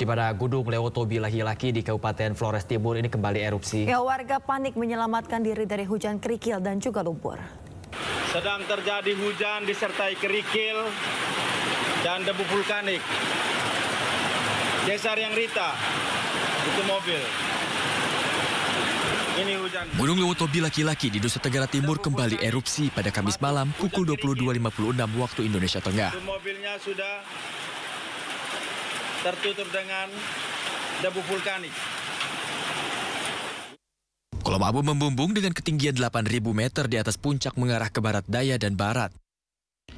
Di mana Gunung Lewotobi laki-laki di Kabupaten Flores Timur ini kembali erupsi. Ya, warga panik menyelamatkan diri dari hujan kerikil dan juga lumpur. Sedang terjadi hujan disertai kerikil dan debu vulkanik. Desa Riang Rita, itu mobil. Ini hujan. Gunung Lewotobi laki-laki di Nusa Tenggara Timur kembali erupsi pada Kamis malam pukul 22.56 waktu Indonesia Tengah. Itu mobilnya sudah tertutup dengan debu vulkanik. Kolom abu membumbung dengan ketinggian 8.000 meter di atas puncak mengarah ke barat daya dan barat.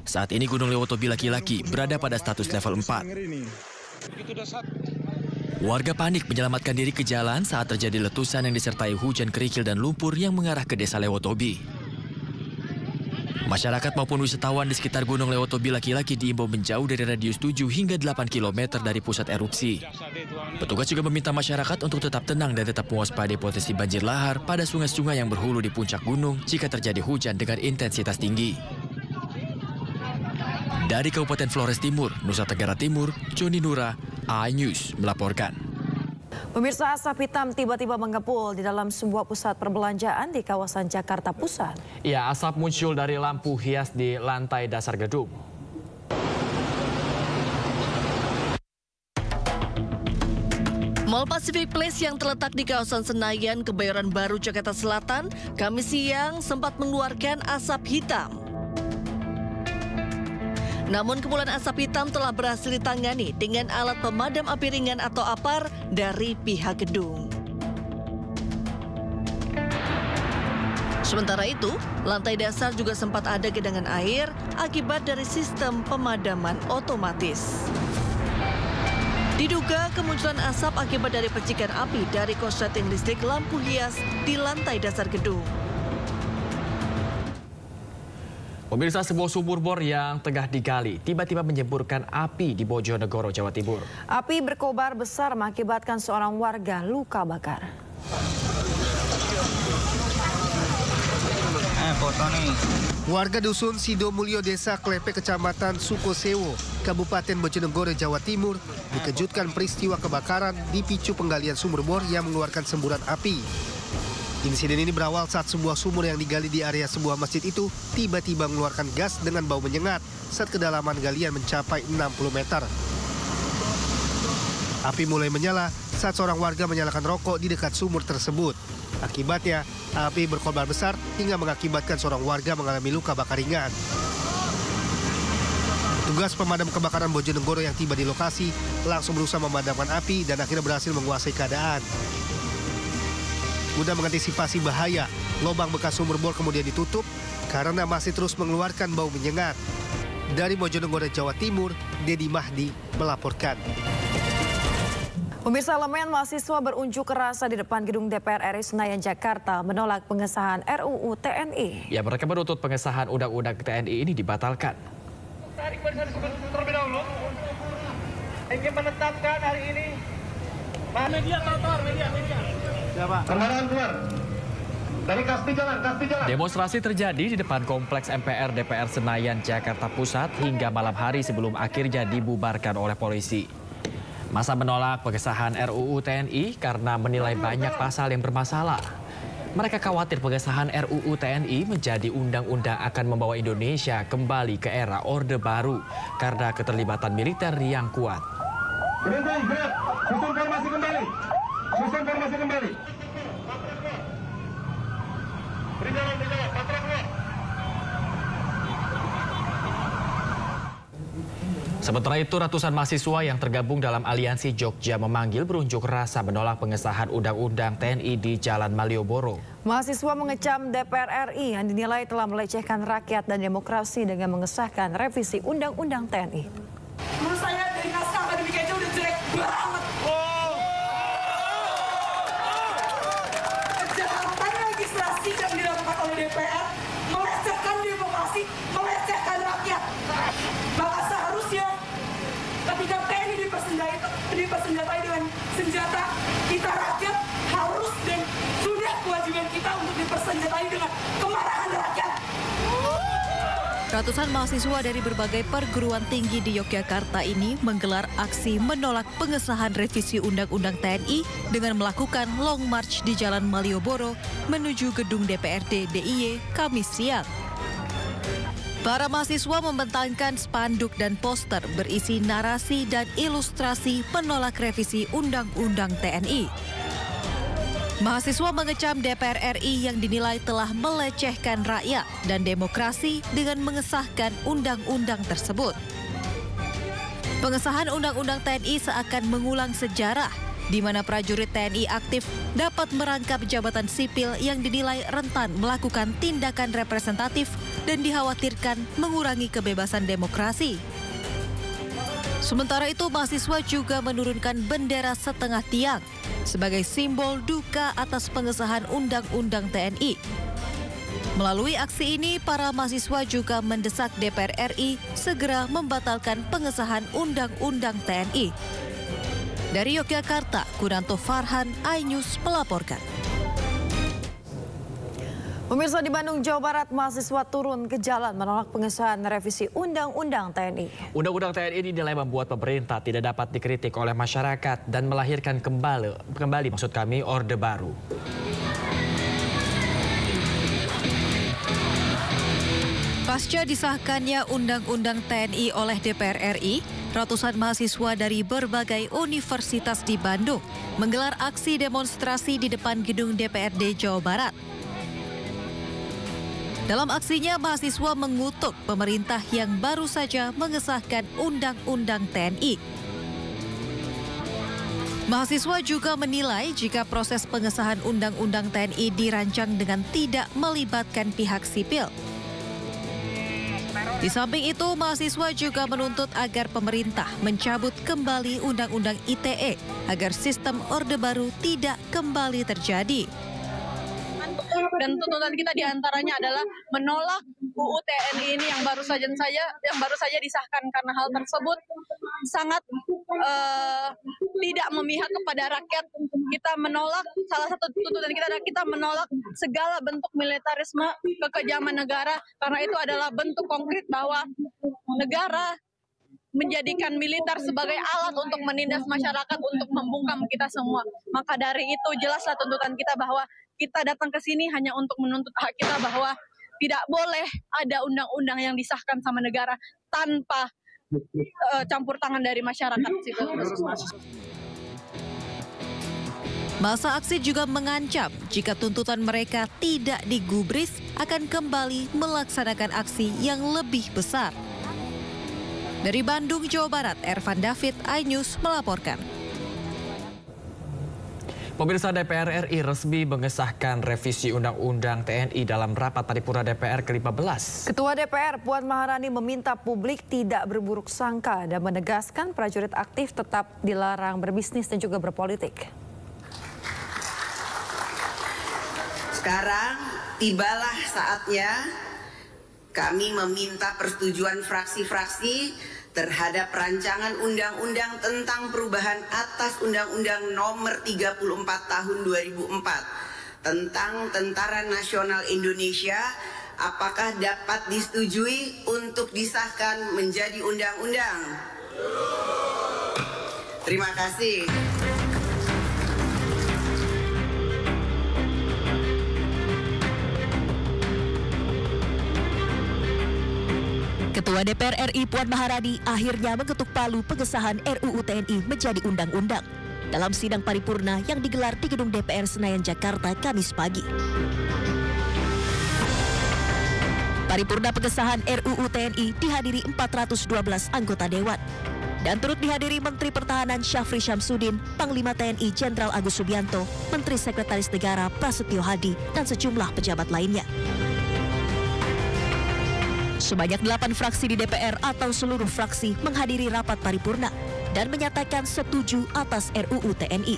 Saat ini Gunung Lewotobi laki-laki berada pada status level 4. Warga panik menyelamatkan diri ke jalan saat terjadi letusan yang disertai hujan kerikil dan lumpur yang mengarah ke desa Lewotobi. Masyarakat maupun wisatawan di sekitar Gunung Lewotobi laki-laki diimbau menjauh dari radius 7 hingga 8 km dari pusat erupsi. Petugas juga meminta masyarakat untuk tetap tenang dan tetap mewaspadai potensi banjir lahar pada sungai-sungai yang berhulu di puncak gunung jika terjadi hujan dengan intensitas tinggi. Dari Kabupaten Flores Timur, Nusa Tenggara Timur, Joni Nura, iNews melaporkan. Pemirsa, asap hitam tiba-tiba mengepul di dalam sebuah pusat perbelanjaan di kawasan Jakarta Pusat. Ya, asap muncul dari lampu hias di lantai dasar gedung. Mall Pacific Place yang terletak di kawasan Senayan, Kebayoran Baru, Jakarta Selatan, Kamis siang sempat mengeluarkan asap hitam. Namun kepulan asap hitam telah berhasil ditangani dengan alat pemadam api ringan atau APAR dari pihak gedung. Sementara itu, lantai dasar juga sempat ada genangan air akibat dari sistem pemadaman otomatis. Diduga kemunculan asap akibat dari percikan api dari korsleting listrik lampu hias di lantai dasar gedung. Pemirsa, sebuah sumur bor yang tengah digali tiba-tiba menyemburkan api di Bojonegoro, Jawa Timur. Api berkobar besar mengakibatkan seorang warga luka bakar. Warga dusun Sidomulyo, Desa Klepe, Kecamatan Sukosewo, Kabupaten Bojonegoro, Jawa Timur, dikejutkan peristiwa kebakaran dipicu penggalian sumur bor yang mengeluarkan semburan api. Insiden ini berawal saat sebuah sumur yang digali di area sebuah masjid itu tiba-tiba mengeluarkan gas dengan bau menyengat saat kedalaman galian mencapai 60 meter. Api mulai menyala saat seorang warga menyalakan rokok di dekat sumur tersebut. Akibatnya, api berkobar besar hingga mengakibatkan seorang warga mengalami luka bakar ringan. Tugas pemadam kebakaran Bojonegoro yang tiba di lokasi langsung berusaha memadamkan api dan akhirnya berhasil menguasai keadaan. Guna mengantisipasi bahaya, lubang bekas sumur bor kemudian ditutup karena masih terus mengeluarkan bau menyengat. Dari Bojonegoro, Jawa Timur, Dedi Mahdi melaporkan. Pemirsa, elemen mahasiswa berunjuk rasa di depan gedung DPR RI Senayan, Jakarta menolak pengesahan RUU TNI. Ya, mereka menuntut pengesahan Undang-Undang TNI ini dibatalkan. Tarik barisan terlebih dahulu. Ingin menetapkan hari ini. Media. Kendaraan keluar. Dari Kaspi jalan. Demonstrasi terjadi di depan kompleks MPR DPR Senayan, Jakarta Pusat hingga malam hari sebelum akhirnya dibubarkan oleh polisi. Masa menolak pengesahan RUU TNI karena menilai banyak pasal yang bermasalah. Mereka khawatir pengesahan RUU TNI menjadi undang-undang akan membawa Indonesia kembali ke era Orde Baru karena keterlibatan militer yang kuat. Susun formasi kembali. Berjalan, patra keluar. Sementara itu, ratusan mahasiswa yang tergabung dalam Aliansi Jogja memanggil berunjuk rasa menolak pengesahan Undang-Undang TNI di Jalan Malioboro. Mahasiswa mengecam DPR RI yang dinilai telah melecehkan rakyat dan demokrasi dengan mengesahkan revisi Undang-Undang TNI. Menurut saya dari naskah akademik aja udah jelek banget. Kejahatan legislasi yang dilakukan oleh DPR melecehkan demokrasi, melecehkan rakyat. Maka seharusnya ketika TNI dipersenjatai dengan senjata, kita rakyat harus dan sudah kewajiban kita untuk dipersenjatai dengan kemarahan rakyat. Ratusan mahasiswa dari berbagai perguruan tinggi di Yogyakarta ini menggelar aksi menolak pengesahan revisi Undang-Undang TNI dengan melakukan long march di Jalan Malioboro menuju gedung DPRD DIY Kamis siang. Para mahasiswa membentangkan spanduk dan poster berisi narasi dan ilustrasi menolak revisi Undang-Undang TNI. Mahasiswa mengecam DPR RI yang dinilai telah melecehkan rakyat dan demokrasi dengan mengesahkan undang-undang tersebut. Pengesahan Undang-Undang TNI seakan mengulang sejarah di mana prajurit TNI aktif dapat merangkap jabatan sipil yang dinilai rentan melakukan tindakan representatif dan dikhawatirkan mengurangi kebebasan demokrasi. Sementara itu, mahasiswa juga menurunkan bendera setengah tiang sebagai simbol duka atas pengesahan Undang-Undang TNI. Melalui aksi ini, para mahasiswa juga mendesak DPR RI segera membatalkan pengesahan Undang-Undang TNI. Dari Yogyakarta, Kunanto Farhan, iNews melaporkan. Pemirsa, di Bandung, Jawa Barat, mahasiswa turun ke jalan menolak pengesahan revisi Undang-Undang TNI. Undang-Undang TNI dinilai membuat pemerintah tidak dapat dikritik oleh masyarakat dan melahirkan kembali Orde Baru. Pasca disahkannya Undang-Undang TNI oleh DPR RI, ratusan mahasiswa dari berbagai universitas di Bandung menggelar aksi demonstrasi di depan gedung DPRD Jawa Barat. Dalam aksinya, mahasiswa mengutuk pemerintah yang baru saja mengesahkan Undang-Undang TNI. Mahasiswa juga menilai jika proses pengesahan Undang-Undang TNI dirancang dengan tidak melibatkan pihak sipil. Di samping itu, mahasiswa juga menuntut agar pemerintah mencabut kembali Undang-Undang ITE agar sistem Orde Baru tidak kembali terjadi. Dan tuntutan kita diantaranya adalah menolak UU TNI ini yang baru saja disahkan, karena hal tersebut sangat tidak memihak kepada rakyat. Kita menolak, salah satu tuntutan kita adalah kita menolak segala bentuk militarisme kekejaman negara, karena itu adalah bentuk konkret bahwa negara menjadikan militer sebagai alat untuk menindas masyarakat, untuk membungkam kita semua. Maka dari itu jelaslah tuntutan kita bahwa kita datang ke sini hanya untuk menuntut hak kita, bahwa tidak boleh ada undang-undang yang disahkan sama negara tanpa campur tangan dari masyarakat. Masa aksi juga mengancam jika tuntutan mereka tidak digubris akan kembali melaksanakan aksi yang lebih besar. Dari Bandung, Jawa Barat, Ervan David, iNews melaporkan. Pemirsa, DPR RI resmi mengesahkan revisi Undang-Undang TNI dalam rapat paripurna DPR ke-15. Ketua DPR Puan Maharani meminta publik tidak berburuk sangka dan menegaskan prajurit aktif tetap dilarang berbisnis dan juga berpolitik. Sekarang tibalah saatnya kami meminta persetujuan fraksi-fraksi terhadap rancangan undang-undang tentang perubahan atas Undang-Undang Nomor 34 Tahun 2004 tentang Tentara Nasional Indonesia. Apakah dapat disetujui untuk disahkan menjadi undang-undang? Terima kasih. Ketua DPR RI Puan Maharani akhirnya mengetuk palu pengesahan RUU TNI menjadi undang-undang dalam sidang paripurna yang digelar di Gedung DPR Senayan, Jakarta, Kamis pagi. Paripurna pengesahan RUU TNI dihadiri 412 anggota Dewan dan turut dihadiri Menteri Pertahanan Syafri Syamsuddin, Panglima TNI Jenderal Agus Subianto, Menteri Sekretaris Negara Prasetyo Hadi, dan sejumlah pejabat lainnya. Sebanyak 8 fraksi di DPR atau seluruh fraksi menghadiri rapat paripurna dan menyatakan setuju atas RUU TNI.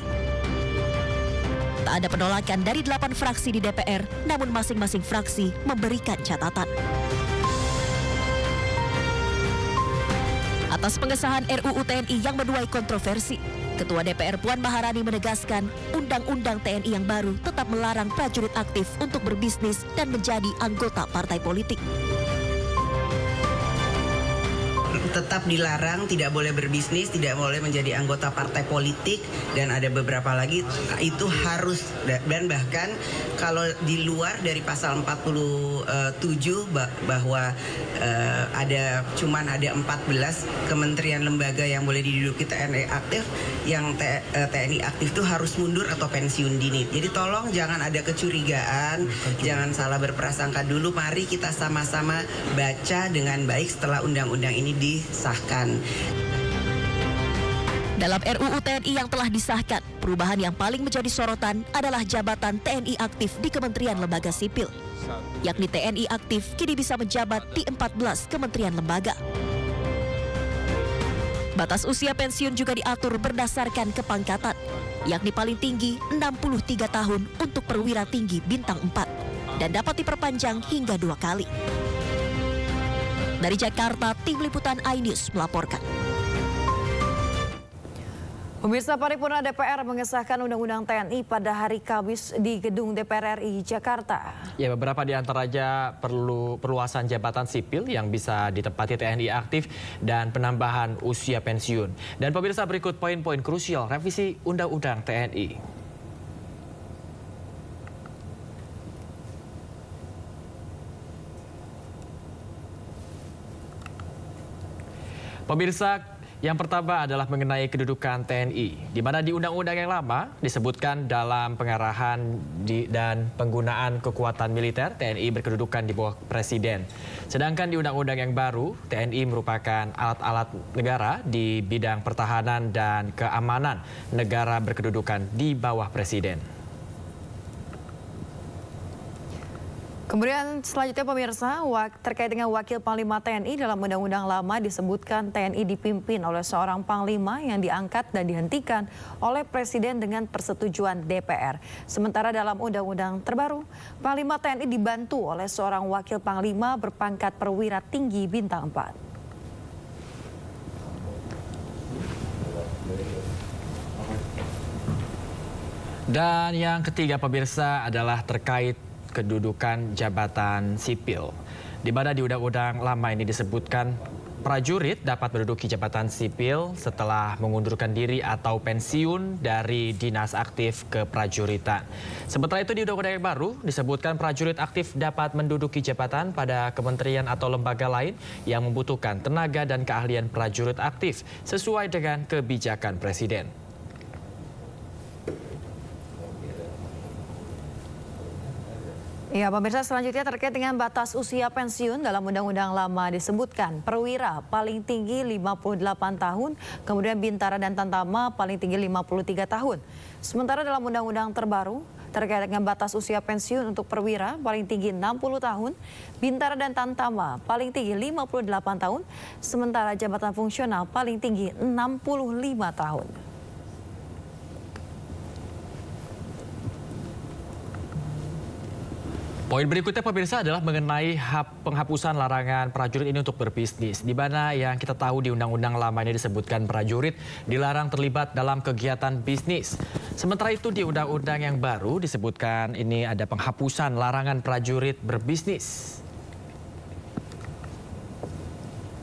Tak ada penolakan dari 8 fraksi di DPR, namun masing-masing fraksi memberikan catatan. Atas pengesahan RUU TNI yang menuai kontroversi, Ketua DPR Puan Maharani menegaskan Undang-Undang TNI yang baru tetap melarang prajurit aktif untuk berbisnis dan menjadi anggota partai politik. tetap dilarang, tidak boleh berbisnis, tidak boleh menjadi anggota partai politik, dan ada beberapa lagi itu harus, dan bahkan kalau di luar dari pasal 47 bahwa cuman ada 14 kementerian lembaga yang boleh diduduki TNI aktif, yang TNI aktif itu harus mundur atau pensiun dini. Jadi tolong jangan ada kecurigaan, jangan salah berprasangka dulu. Mari kita sama-sama baca dengan baik setelah undang-undang ini disahkan. Dalam RUU TNI yang telah disahkan, perubahan yang paling menjadi sorotan adalah jabatan TNI aktif di Kementerian Lembaga Sipil. Yakni TNI aktif kini bisa menjabat di 14 kementerian lembaga. Batas usia pensiun juga diatur berdasarkan kepangkatan, yakni paling tinggi 63 tahun untuk perwira tinggi bintang 4 dan dapat diperpanjang hingga 2 kali. Dari Jakarta, Tim Liputan iNews melaporkan. Pemirsa, Paripurna DPR mengesahkan Undang-Undang TNI pada hari Kamis di Gedung DPR RI Jakarta. Ya, beberapa di antaranya perluasan jabatan sipil yang bisa ditempati TNI aktif dan penambahan usia pensiun. Dan pemirsa, berikut poin-poin krusial revisi Undang-Undang TNI. Pemirsa, yang pertama adalah mengenai kedudukan TNI, di mana di Undang-Undang yang lama disebutkan dalam pengarahan dan penggunaan kekuatan militer, TNI berkedudukan di bawah Presiden. Sedangkan di Undang-Undang yang baru, TNI merupakan alat-alat negara di bidang pertahanan dan keamanan negara berkedudukan di bawah Presiden. Kemudian selanjutnya pemirsa, terkait dengan Wakil Panglima TNI dalam Undang-Undang lama disebutkan TNI dipimpin oleh seorang Panglima yang diangkat dan dihentikan oleh Presiden dengan persetujuan DPR. Sementara dalam Undang-Undang terbaru, Panglima TNI dibantu oleh seorang Wakil Panglima berpangkat perwira tinggi bintang 4. Dan yang ketiga pemirsa adalah terkait kedudukan jabatan sipil, di mana di Undang-Undang lama ini disebutkan prajurit dapat menduduki jabatan sipil setelah mengundurkan diri atau pensiun dari dinas aktif keprajuritan. Sementara itu di Undang-Undang yang baru disebutkan prajurit aktif dapat menduduki jabatan pada kementerian atau lembaga lain yang membutuhkan tenaga dan keahlian prajurit aktif sesuai dengan kebijakan Presiden. Ya, pemirsa, selanjutnya terkait dengan batas usia pensiun dalam Undang-Undang lama disebutkan perwira paling tinggi 58 tahun, kemudian bintara dan tantama paling tinggi 53 tahun. Sementara dalam Undang-Undang terbaru terkait dengan batas usia pensiun untuk perwira paling tinggi 60 tahun, bintara dan tantama paling tinggi 58 tahun, sementara jabatan fungsional paling tinggi 65 tahun. Poin berikutnya pemirsa adalah mengenai penghapusan larangan prajurit ini untuk berbisnis. Di mana yang kita tahu di Undang-Undang lama ini disebutkan prajurit dilarang terlibat dalam kegiatan bisnis. Sementara itu di Undang-Undang yang baru disebutkan ini ada penghapusan larangan prajurit berbisnis.